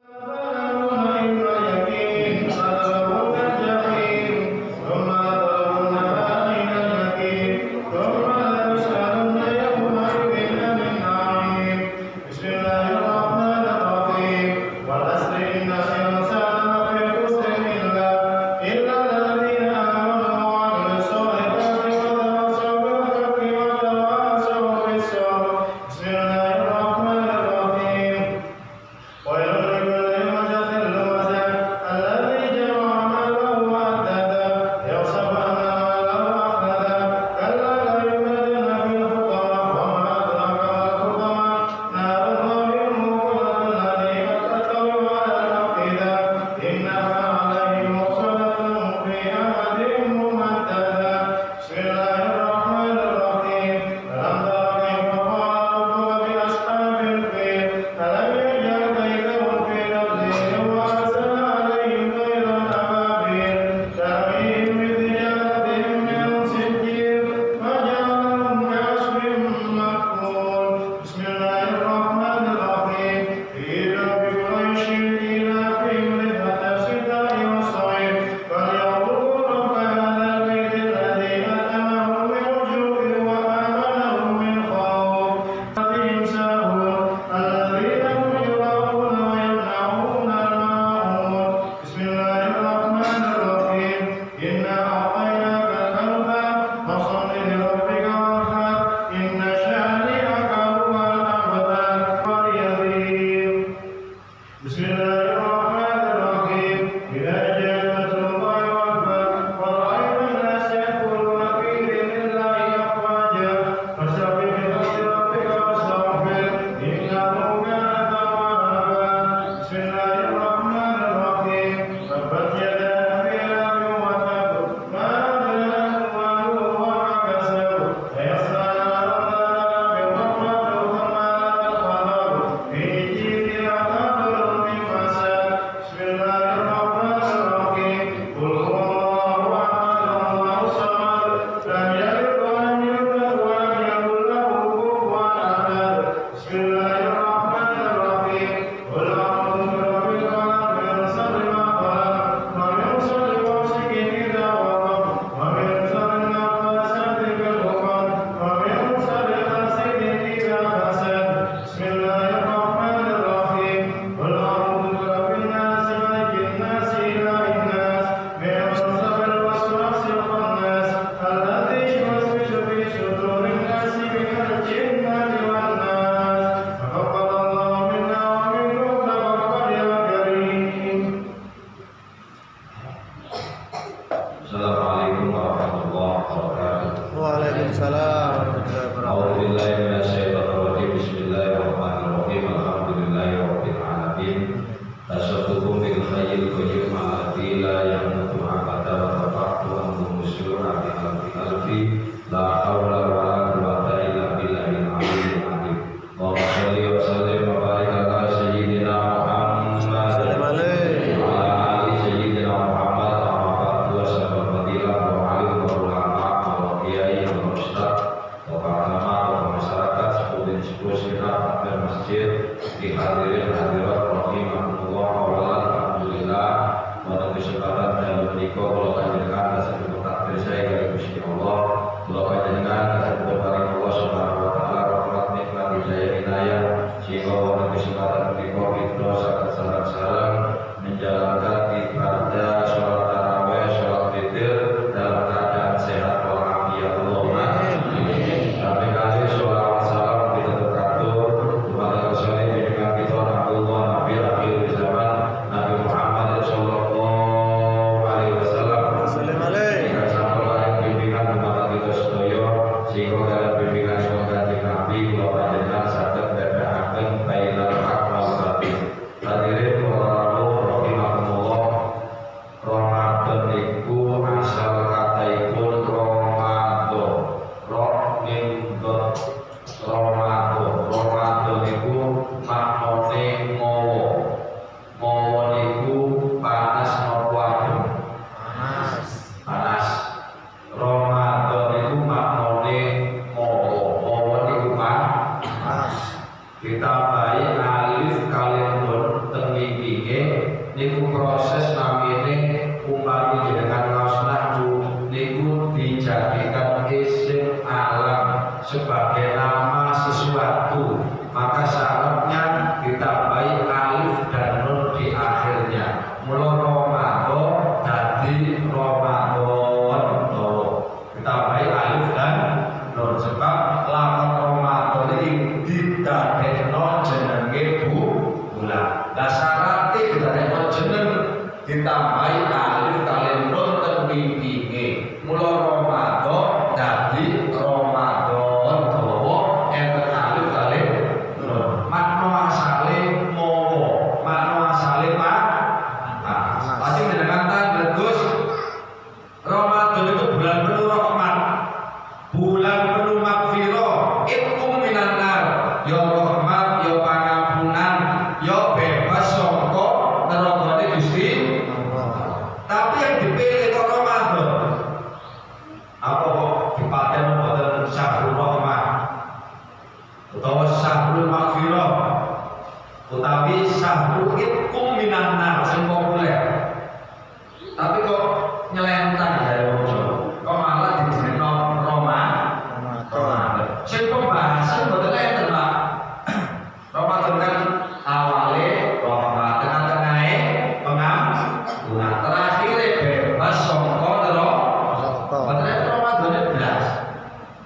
Wa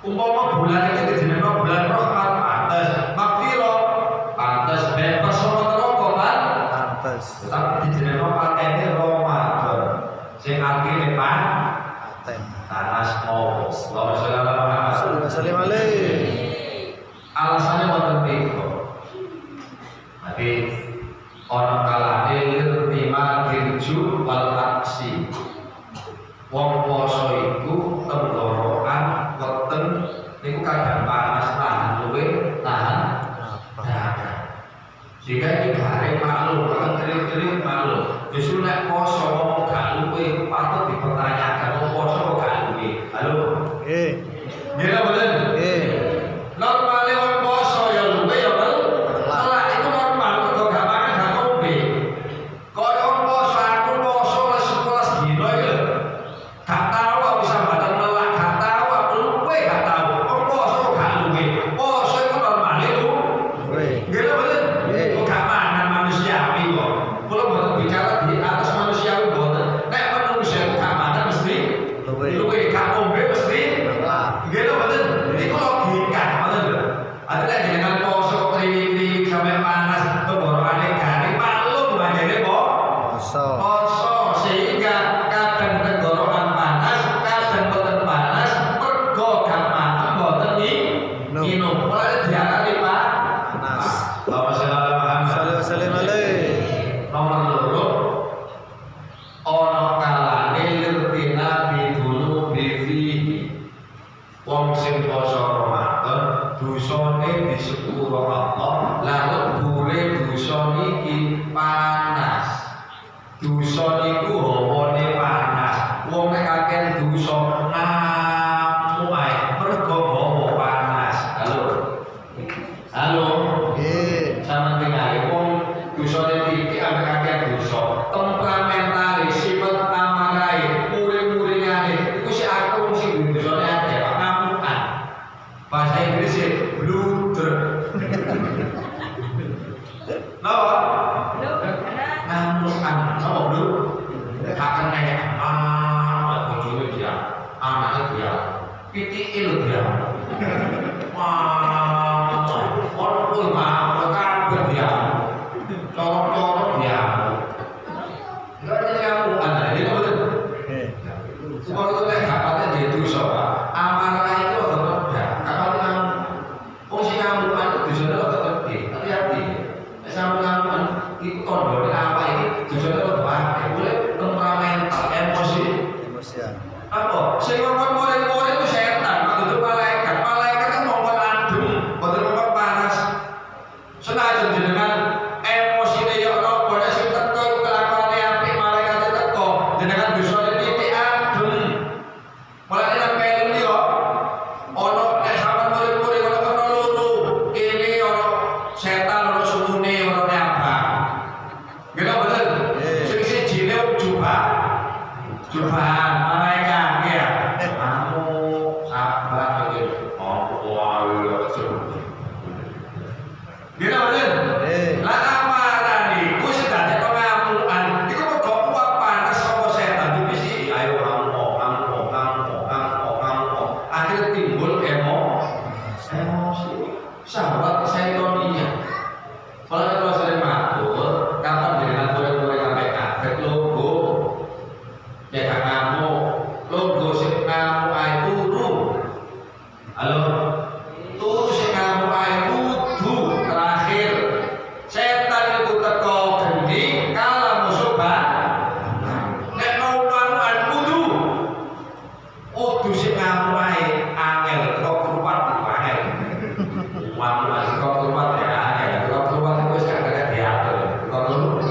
Umpama bulan iki dijenengno bulan rahmat pantes, magfirah pantes, bebas saka neraka kan pantes. Tapi dijenengno patene Ramadan. Sing artine paten tanas mau. Allahumma sholli ala Muhammad. Sallallahu alaihi. Alasannya wonten tiga. Tapi ana kalane lirtima dirju wal aksi. Wong poso iku tenggorokan weten niku kadang panas tahan luwe tahan dahaga. Jika iki garing maklum, kan kering-kering maklum. Justru nek poso ngomong gak luwe patut dipertanyakan wong poso kok gak luwe. Halo. Nggih boten? Normale wong poso ya luwe ya kan. Telak itu normal kok gak makan gak ngombe. Kok wong poso aku poso wis 11 dina ya. Gak tahu aku sambatan melak, gak tahu aku luwe, gak tahu. Wong poso gak luwe. Poso itu normale luwe. Nggih boten? Kok gak mangan manusiawi kok. Kula mboten bicara di atas manusiawi mboten. Nek manusia itu gak mangan mesti luwe, gak ngombe mesti nggih boten? Iku logika ngoten lho. Ate nek jenengan poso kriwik-kriwik sampe panas tenggorokane garing maklum banjane poso. Poso sehingga kadang tenggorokan panas, kadang boten panas, mergo gak mangan boten minum. Mulane diarani panas. Allahumma sholli ala Muhammad. Sallallahu alaihi. Nomor loro ana kalane lirtina bidulu bifihi. Wong sing poso Ramadan dosane disepuro Allah, lalu lebure dosa niki panas. Dosa niku hawane panas. Wong nek kakean dosa ngamuk ae mergo hawa panas. Halo. Halo. Nggih. Sampeyan tingali wong dosane iki ambek kakean dosa. Temperamentale sifat amarahe, muring-muringane iku sik aku sing dosane akeh ngamukan. Bahasa Inggris blunder. Napa? Ngamukan. Napa blu? Gak kena bojone dia, anaknya dia, pitike lho dia. Wah, orang kuwi mah kabeh dia. Corok-corok dia. Enggak ada ngamukan. Ini betul. Supaya itu nek gak paten dia dosa, Pak. Amarah itu ora reda. Kalau nang wong sing ngamukan itu dosane ora gede. Hati-hati. Nek sampe ngamukan iku tandane apa iki? Dosane ora akeh. Mulai temperamental, emosian. Apa? Sing ngomong murid-murid itu setan, kok dudu malaikat. Malaikat kan ngomong adem, boten ngomong panas. Senajan jenengan emosine ya napa nek sing teko kelakuane apik malaikat teko, jenengan dosane titik adem. Mulane nang film iki kok ana nek sampeyan murid-murid ana loro, kene ana setan ana sumune ana abang. Nggih ta boten? Sing sijine jubahan malaikat ya. Kamu sabar iki. Apa wae sebut. Nggih ta boten? Lah amarane iku sing dadi pengamukan. Iku mergo uap panas saka setan dipisi. Ayo ngamuk. Akhirnya timbul emosi. Syahwat seitonia. Kalau sering matur, kapan jenengan boleh sampai kaget logo. Ya gak ngamuk. Logo sing ngamuk ae turu. Halo. Turu sing ngamuk ae kudu terakhir. Setan iku teko gendi kala musuh nek mau ngamukan kudu sing ngamuk ae angel kok kurupat angel. Ngamuk kok kurupat ya angel. Kok kurupat itu wis gak kena diatur. Kok kurupat.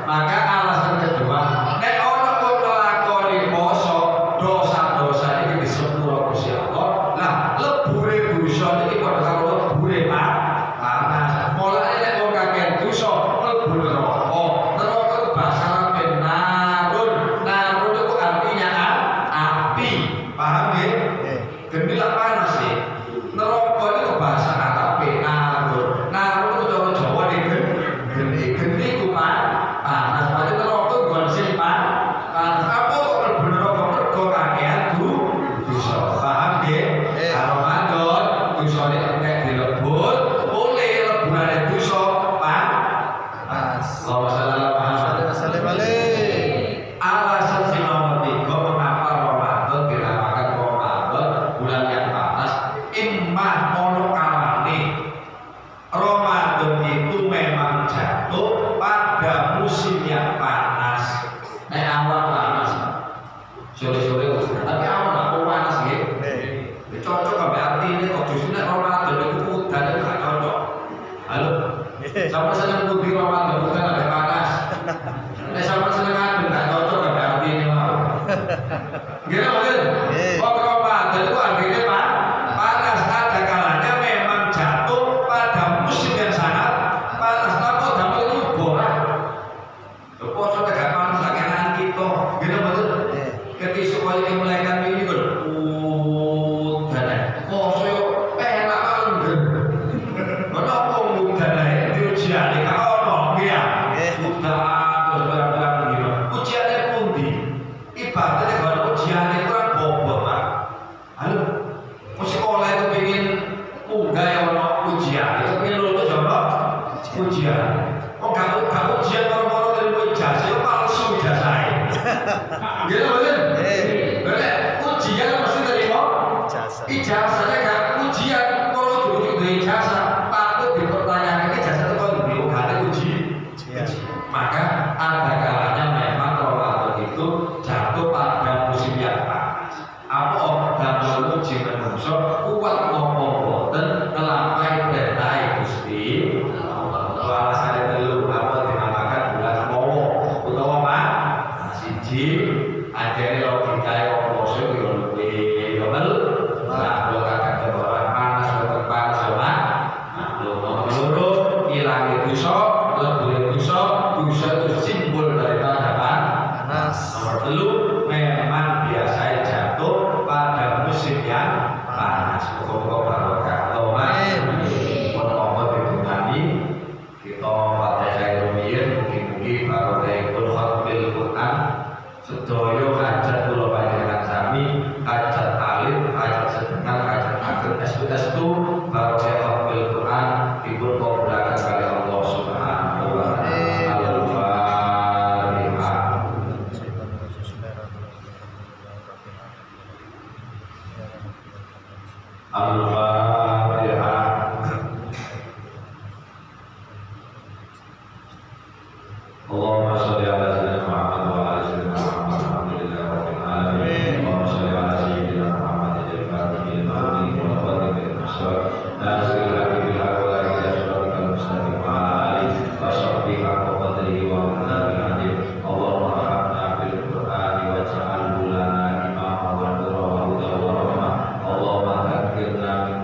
Maka alasan kedua, nek ana kok nglakoni poso, dosa-dosa iki disepuro Gusti Allah. Lah, lebure dosa iki padha karo lebure panas. Mulane nek wong kakean dosa mlebu neraka. Neraka itu bahasa Arab narun. Narun itu artinya api. Paham nggih? Geni lak panas sih. Neraka itu bahasa Arab narun. Narun itu cara Jawa geni. Geni ku panas. Berarti neraka nggon sing panas. Apa kok mlebu neraka mergo kakean dosa. Paham nggih? ijazahnya gak ujian, kalau dulu ijazah patut dipertanyakan ijazah itu kalau dulu gak ada ujian. Maka ada kalanya memang Ramadan itu jatuh pada musim yang panas. Apa dalam uji menungso kuat ngomong boten ngelampai perintah Gusti Allah. Alasannya dulu apa dinamakan bulan Mowo utawa siji akhirnya logika oposisi yo luwih yomel. Nah, kalau kakak orang panas boten panas sama. Nah, nomor loro ilang dosa, lebih dosa itu simbol daripada panas. Nomor telu memang biasa jatuh pada musim yang panas. Pokok-pokok barokah. Amin. Mohon dibungani kita Fatihah rumiyin mugi-mugi barokahipun khatmil Quran sedaya hajat kula panjenengan sami, hajat alim, hajat sedengan, hajat akhir estu barokah khatmil Quran dipun kabulaken kali Allah Subhanahu wa taala. Al-Fatihah. Allahumma sholli ala sayyidina Muhammad wa ala sayyidina Muhammad. Alhamdulillahi rabbil alamin. Allahumma sholli ala sayyidina Muhammad al-Fatih al-Fatih wa al-Fatih al-Mashr. Nasrul habibil haqq ila siratal mustaqim wa ala alihi wa sahbihi wa qadrihi wa qadrihi. Allahumma arhamna bil Qur'ani waj'alhu lana imaman wa nuran wa hudan wa rahmah. Allahumma dhakkirna min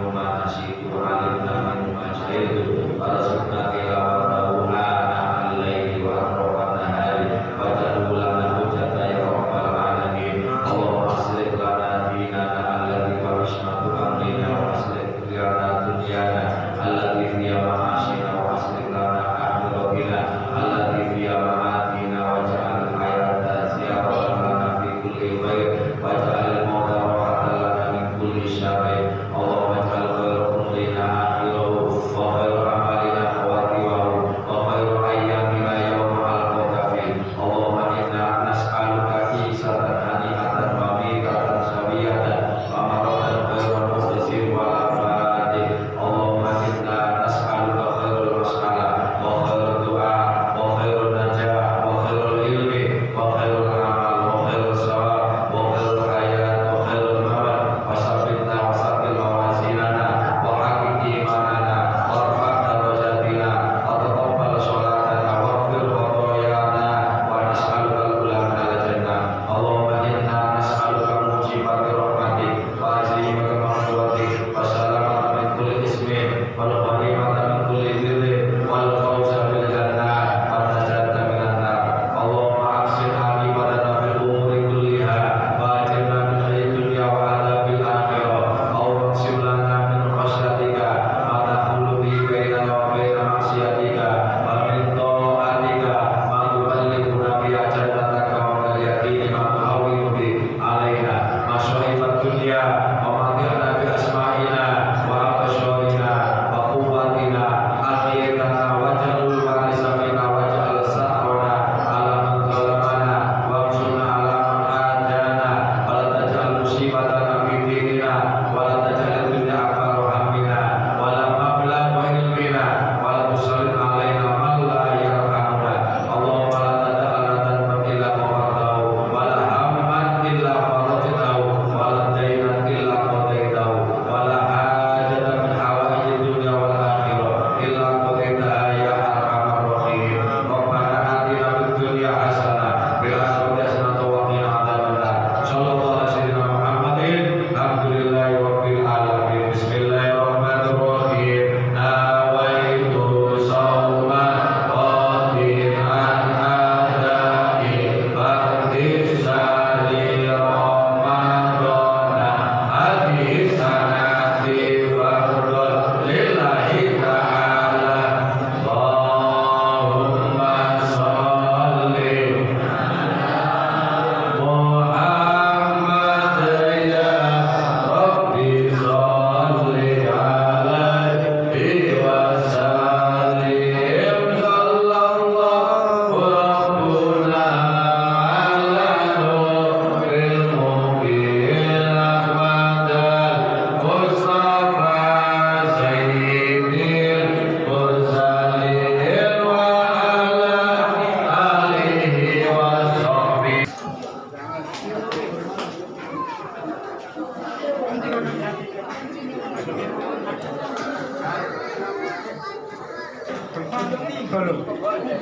Kemana nih kalau?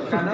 Karena